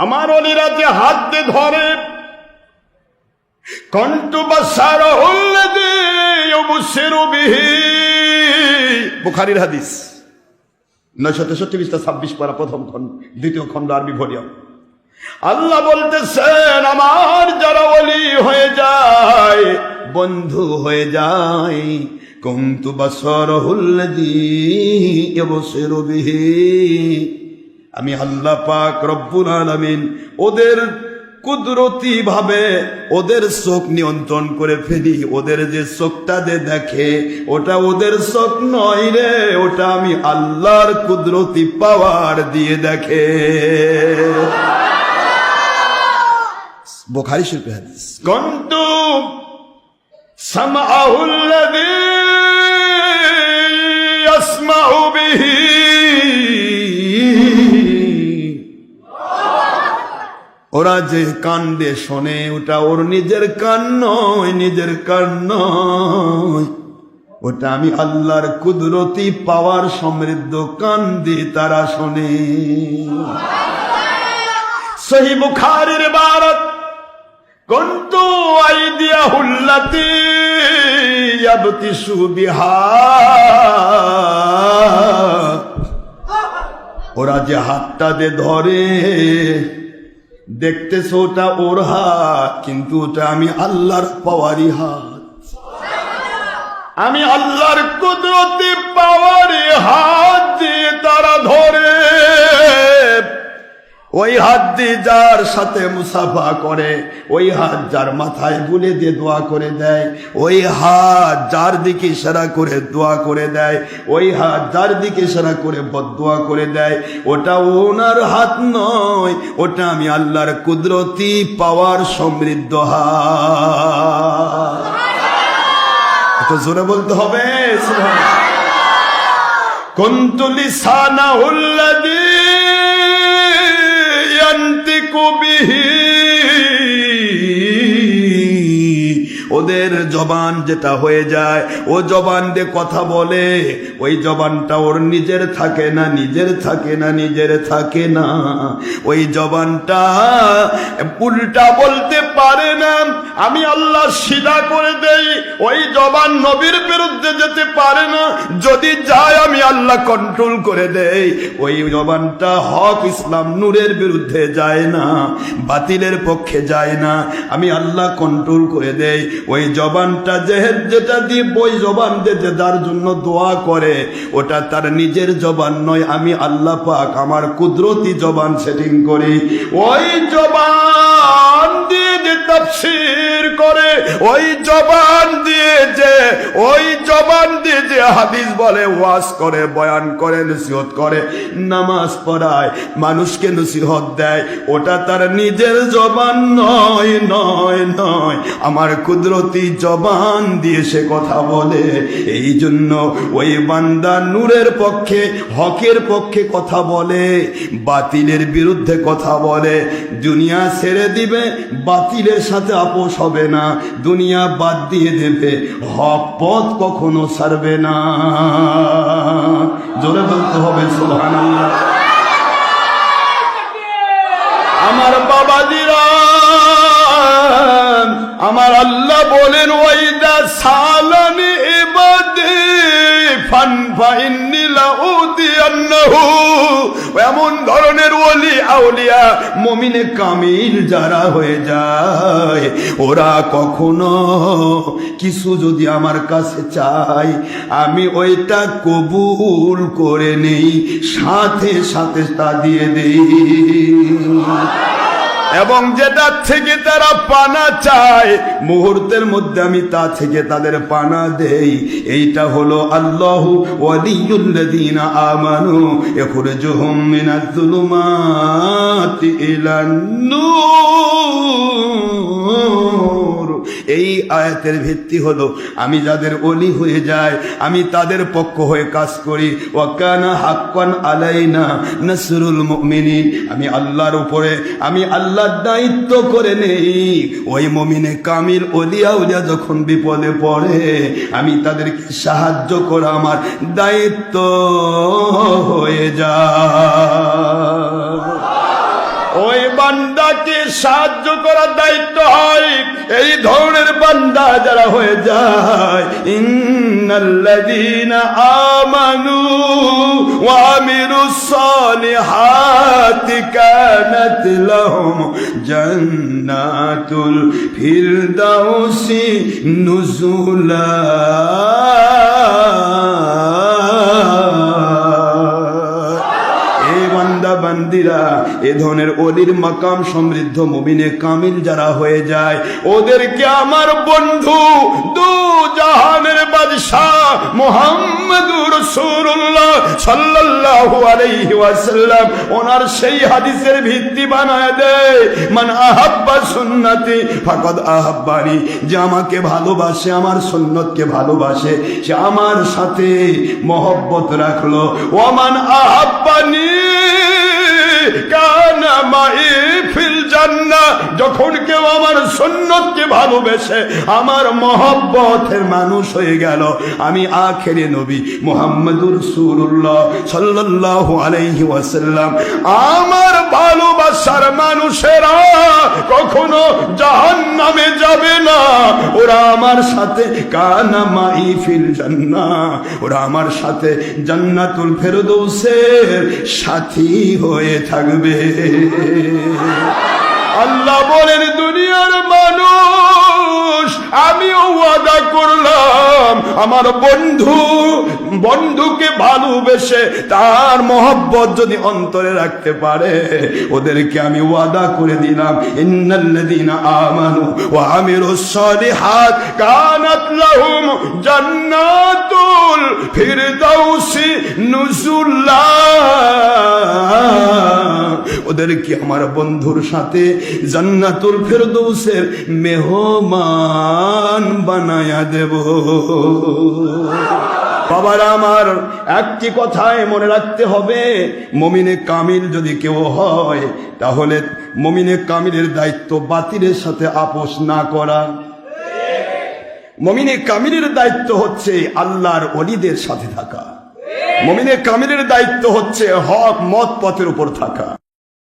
আমার ওলিরা যে হাত দিয়ে ধরে কন্টু বাসারহুল্লাযী ইউবশিরু বিহি, বুখারীর হাদিস 963 পারা প্রথম খণ্ড, দ্বিতীয় খণ্ড আরবি ভলিউম। আল্লাহ বলতেছেন আমার যারা ওলি হয়ে যায়, বন্ধু হয়ে যায়, কুনতু বাসারহুল্লাযী ইউবশিরু বিহি, আমি আল্লাহ পাক রব্বুল আলামিন ওদের কুদরতি ভাবে ওদের চোখ নিয়ন্ত্রণ করে ফেলি। ওদের যে চোখটা দেখে ওটা ওদের চোখ নয় রে, ওটা আমি আল্লাহর কুদরতি পাওয়ার দিয়ে দেখে। বুখারী শরীফের হাদিস। কুনতু সামআহুল্লাযী ইয়াসমাউ বিহি, ওরা যে কান দিয়ে শোনে ওটা ওর নিজের কান নয়, নিজের কান নয়, ওটা আমি আল্লাহর কুদরতি পাওয়ার সমৃদ্ধ কান দিয়ে তারা শোনে। সহিহ বুখারীর ইবারত, কুনতু আইদিয়াহুল্লাতী ইয়াবতিশু বিহা, ওরা যে হাতটা দিয়ে ধরে দেখতেছ ওটা ওর হাত, কিন্তু ওটা আমি আল্লাহর পাওয়ারি হাত, আমি আল্লাহর কুদরতি পাওয়ারি হাত দিয়ে তারা ধরে। ওই হাত দিয়ে যার সাথে মুসাফা করে, ওই হাত যার মাথায় বুলে দিয়ে দোয়া করে দেয়, ওই হাত যার দিকে ইশারা করে দোয়া করে দেয়, ওই হাত যার দিকে ইশারা করে বদদোয়া করে দেয়, ওটা ওনার হাত নয়, ওটা আমি আল্লাহর কুদরতি পাওয়ার সমৃদ্ধ হাত। তো জোরে বলতে হবে সুবহানাল্লাহ। কুনতু লিসানাহুল্লাযী ইয়ানতিকু বিহি, ওদের জবান যেটা হয়ে যায়, ও জবান দিয়ে কথা বলে, ওই জবানটা ওর নিজের থাকে না, নিজের থাকে না, নিজের থাকে না, ওই জবানটা উল্টা বলতে পারে না, আমি আল্লাহ সিধা করে দেই। ওই জবান নবীর বিরুদ্ধে যেতে পারে না, যদি যায় আমি আল্লাহ কন্ট্রোল করে দেই। ওই জবানটা হক ইসলাম নূরের বিরুদ্ধে যায় না, বাতিলের পক্ষে যায় না, আমি আল্লাহ কন্ট্রোল করে দেই। ওই জবানটা যেটা দিয়ে ওই জবান দিয়ে যার জন্য দোয়া করে, ওটা তার নিজের জবান নয়, আমি আল্লাহ পাক আমার কুদরতি জবান সেটিং করি। ওই জবান দিয়ে যে তাফসীর করে, ওই জবান দিয়ে যে হাদিস বলে, ওয়াজ করে, বয়ান করে, নসিহত করে, নামাজ পড়ায়, মানুষকে নসিহত দেয়, ওটা তার নিজের জবান নয়, নয়, নয়, আমার কুদরতি জবান দিয়ে সে কথা বলে। এই জন্য ওই বান্দা নূরের পক্ষে, হকের পক্ষে কথা বলে, বাতিলের বিরুদ্ধে কথা বলে। দুনিয়া ছেড়ে দিবে, বাতিলের সাথে আপোষ হবে না, দুনিয়া বাদ দিয়ে দেবে, হক পথ কখনো ছাড়বে না। জোরে বলতে হবে সুবহানাল্লাহ। আমার বাবাজিরা, আমার আল্লাহ বলেন, ওয়াইদা সালানি ইবাদি ফানফাইন্নি লাউদিয়ান্নাহু, এমন ধরনের ওলি আউলিয়া মুমিনে কামিল যারা হয়ে যায়, ওরা কখনো কিছু যদি আমার কাছে চায়, আমি ওইটা কবুল করে নেই, সাথে সাথে তা দিয়ে দেই। এবং যেটা থেকে তারা পানা চায়, মুহূর্তের মধ্যে আমি তা থেকে তাদের পানা দেই। এইটা হলো আল্লাহু ওয়ালিয়ুল্লাযীনা আমানু ইখরিজুহুম মিনাজ-জুলুমাতি ইলান-নূর। এই আয়াতের ভিত্তি হলো আমি যাদের ওলি হয়ে যায়, আমি তাদের পক্ষ হয়ে কাজ করি। ওয়া কানা হাক্কান আলাইনা নাসরুল মুমিনিন, আমি আল্লাহর উপরে, আমি আল্লাহর দায়িত্ব করে নেই। ওই মুমিনে কামিল ওলিয়া উলিয়া যখন বিপদে পড়ে, আমি তাদেরকে সাহায্য করা আমার দায়িত্ব হয়ে যায়। ওই বান্দাকে সাহায্য করার দায়িত্ব হয় এই ধরনের বান্দা যারা হয়ে যায়। ইন্নাল্লাযীনা আমানু ওয়া আমিলুস সালিহাতি কানাত লাহুম জান্নাতুল ফিরদাউসি নুজুলা। বান্দিরা এ ধরনের ওলির মাকাম সমৃদ্ধ মুমিনে কামিল যারা হয়ে যায় ওদেরকে আমার বন্ধু দু জাহানের বাদশাহ মুহাম্মদুর রাসূলুল্লাহ সাল্লাল্লাহু আলাইহি ওয়াসাল্লাম ওনার সেই হাদিসের ভিত্তি বানায় দেয়, মান আহাব্বা সুন্নতি ফাকাদ আহাব্বানি, যে আমাকে ভালোবাসে আমার সুন্নতকে ভালোবাসে সে আমার সাথে মহব্বত রাখলো। ওয়ামান আহাব্বানি কানা মাই ফিল জান্নাহ, যখন কেউ আমার সুন্নতকে ভালোবেসে আমার মহব্বতের মানুষ হয়ে গেল আমি আখেরি নবী মুহাম্মদুর রাসূলুল্লাহ সাল্লাল্লাহু আলাইহি ওয়াসাল্লাম আমার ভালোবাসার মানুষেরা কখনো জাহান্নামে যাবে না, ওরা আমার সাথে কানা মাই ফিল জান্নাহ, ওরা আমার সাথে জান্নাতুল ফেরদৌসের সাথী হয়ে থাকবে। আল্লাহ বলেন দুনিয়ার মানুষ আমিও ওয়াদা করলাম আমার বন্ধুকে ভালোবেসে তার মহব্বত যদি অন্তরে রাখতে পারে ওদেরকে আমি ওয়াদা করে দিলাম ইন্নাল্লাযীনা আমানু ওয়া আমিলুস সালিহাত কানাত লাহুম জান্নাতুল ফিরদাউসি নুজুলা। ওদেরকে আমার বন্ধুর সাথে জান্নাতুল ফেরদৌসের মেহমান বানায়া দেব। বাবারা আমার একটি কথাই মনে রাখতে হবে, মুমিনে কামিল যদি কেউ হয় তাহলে মুমিনে কামিলের দায়িত্ব বাতিলের সাথে আপোষ না করা। মুমিনে কামিলের দায়িত্ব হচ্ছে আল্লাহর ওলিদের সাথে থাকা। মুমিনে কামিলের দায়িত্ব হচ্ছে হক মত পথের উপর থাকা।